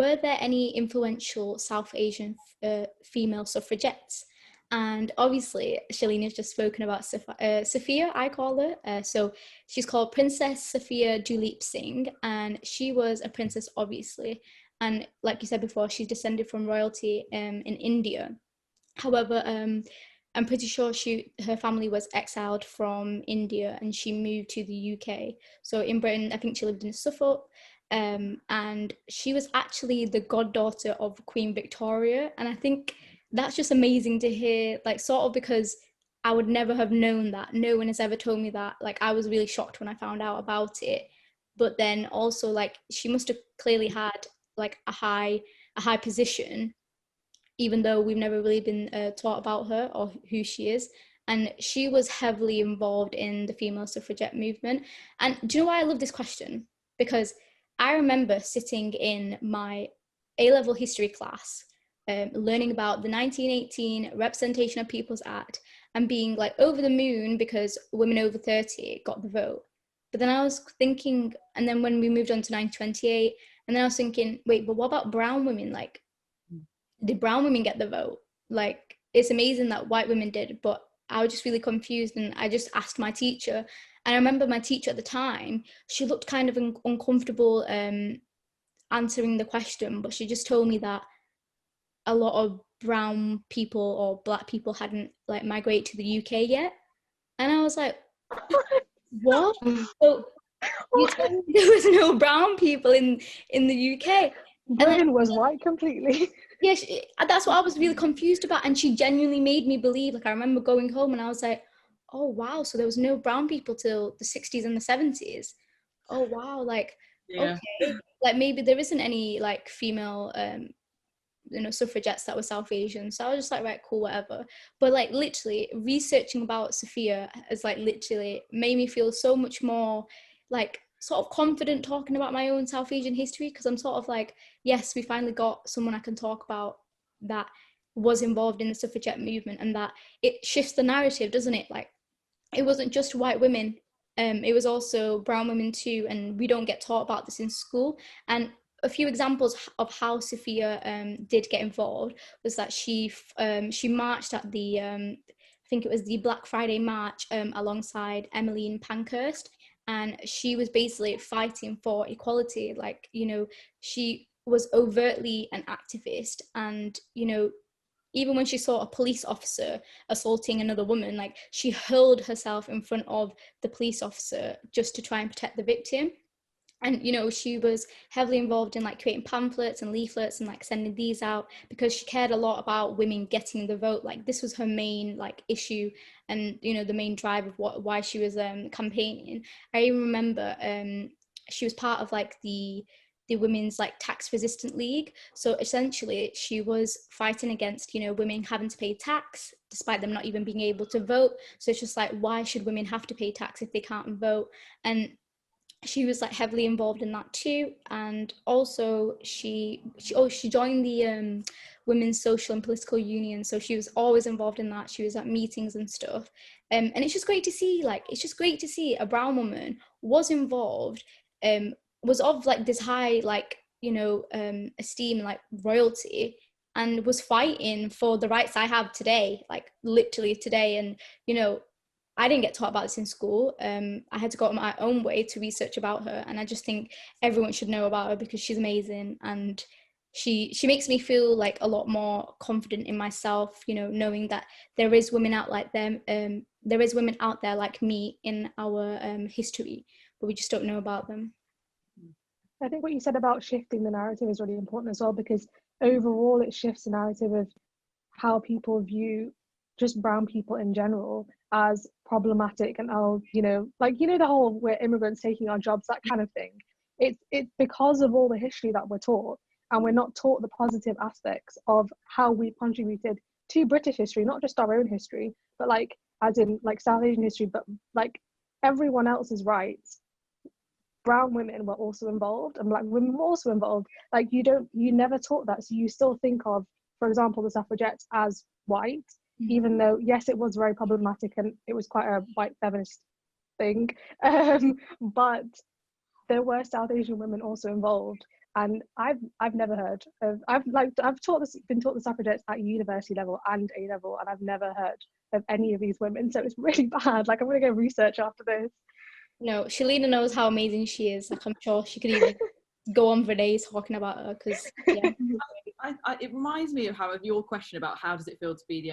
were there any influential South Asian female suffragettes? And obviously, Shalina's just spoken about Sophia, I call her. So she's called Princess Sophia Duleep Singh, and she was a princess, obviously. And like you said before, she's descended from royalty in India. However, I'm pretty sure her family was exiled from India and she moved to the UK. So in Britain, I think she lived in Suffolk. And she was actually the goddaughter of Queen Victoria. And I think that's just amazing to hear, like, sort of, because I would never have known that. No one has ever told me that. Like, I was really shocked when I found out about it. But then also, like, she must have clearly had like a high position, even though we've never really been taught about her or who she is. And she was heavily involved in the female suffragette movement. And do you know why I love this question? Because I remember sitting in my A-level history class, learning about the 1918 Representation of Peoples Act and being like over the moon because women over 30 got the vote. But then I was thinking, and then when we moved on to 1928, and then I was thinking, wait, but what about brown women? Like, did brown women get the vote? Like, it's amazing that white women did, but I was just really confused, and I just asked my teacher. And I remember my teacher at the time, she looked kind of uncomfortable answering the question, but she just told me that a lot of brown people or black people hadn't like migrated to the UK yet. And I was like, what? So you told me there was no brown people in the UK? Britain was white completely. Yeah, that's what I was really confused about. And she genuinely made me believe, like, I remember going home and I was like, oh, wow, so there was no brown people till the 60s and the 70s. Oh, wow, like, Yeah. okay. Like, maybe there isn't any, like, female, suffragettes that were South Asian. So I was just like, right, cool, whatever. But, like, literally, researching about Sophia has, like, literally made me feel so much more, like, sort of confident talking about my own South Asian history, because I'm sort of like, yes, we finally got someone I can talk about that was involved in the suffragette movement, and that it shifts the narrative, doesn't it? Like, it wasn't just white women, it was also brown women too, and we don't get taught about this in school. And a few examples of how Sophia did get involved was that she marched at the I think it was the Black Friday March alongside Emmeline Pankhurst, and she was basically fighting for equality. Like, she was overtly an activist, and even when she saw a police officer assaulting another woman, like, she hurled herself in front of the police officer just to try and protect the victim. And she was heavily involved in like creating pamphlets and leaflets and like sending these out, because she cared a lot about women getting the vote. Like, this was her main like issue, and the main drive of why she was campaigning. I even remember she was part of like the women's like tax resistant league. So essentially she was fighting against women having to pay tax despite them not even being able to vote. So it's just like, why should women have to pay tax if they can't vote? And she was like heavily involved in that too. And also she joined the Women's Social and Political Union, so she was always involved in that. She was at meetings and stuff, and it's just great to see a brown woman was involved, was of like this high like esteem, like royalty, and was fighting for the rights I have today, like literally today. And I didn't get taught about this in school. I had to go on my own way to research about her, and I just think everyone should know about her because she's amazing, and she makes me feel like a lot more confident in myself, knowing that there is women out like them. There is women out there like me in our history, but we just don't know about them. I think what you said about shifting the narrative is really important as well, because overall it shifts the narrative of how people view just brown people in general as problematic, and how the whole we're immigrants taking our jobs, that kind of thing. It's because of all the history that we're taught, and we're not taught the positive aspects of how we contributed to British history, not just our own history, but like as in like South Asian history, but like everyone else's rights. Brown women were also involved, and black women were also involved. Like, you never taught that, so you still think of, for example, the suffragettes as white, even though yes, it was very problematic and it was quite a white feminist thing, but there were South Asian women also involved, And I've never heard of, been taught the suffragettes at university level and A level, and I've never heard of any of these women. So it's really bad. Like, I'm gonna go research after this. No, Shalina knows how amazing she is. Like, I'm sure she could even go on for days talking about her, because yeah. It reminds me of your question about how does it feel to be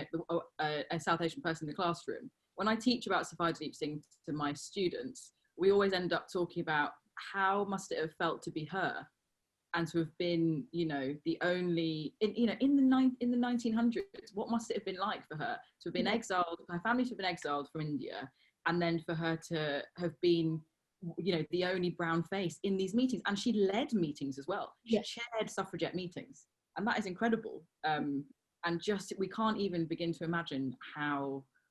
a South Asian person in the classroom. When I teach about Safai Deep Singh to my students, we always end up talking about how must it have felt to be her, and to have been, you know, the only, in the 1900s, what must it have been like for her to have been exiled, her family to have been exiled from India, and then for her to have been, you know, the only brown face in these meetings. And she led meetings as well. She chaired suffragette meetings, and that is incredible. And just, we can't even begin to imagine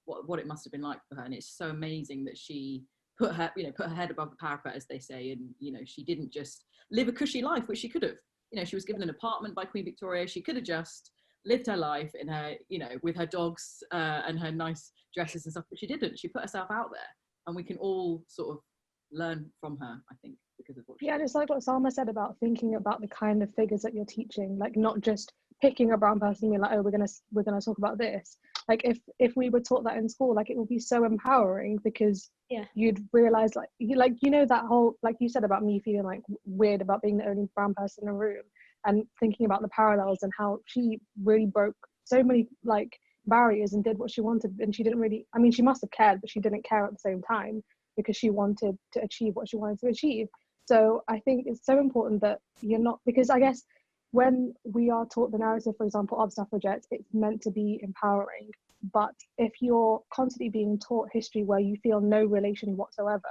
what it must have been like for her. And it's so amazing that she put her head above the parapet, as they say, and, you know, she didn't just live a cushy life, which she could have. You know, she was given an apartment by Queen Victoria. She could have just lived her life in her, you know, with her dogs and her nice dresses and stuff, but she didn't. She put herself out there, and we can all sort of learn from her, I think, because of what she did. It's like what Salma said about thinking about the kind of figures that you're teaching, like not just picking a brown person and being like, oh, we're gonna talk about this. Like, if we were taught that in school, like, it would be so empowering, because you'd realize, like, you know, that whole, like you said about me feeling like weird about being the only brown person in a room, and thinking about the parallels and how she really broke so many like barriers and did what she wanted. And she didn't really, I mean, she must have cared, but she didn't care at the same time, because she wanted to achieve what she wanted to achieve. So I think it's so important that you're not, because I guess when we are taught the narrative, for example, of suffragettes, it's meant to be empowering. But if you're constantly being taught history where you feel no relation whatsoever,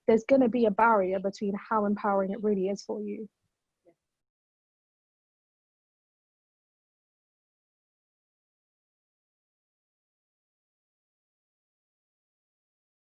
there's going to be a barrier between how empowering it really is for you.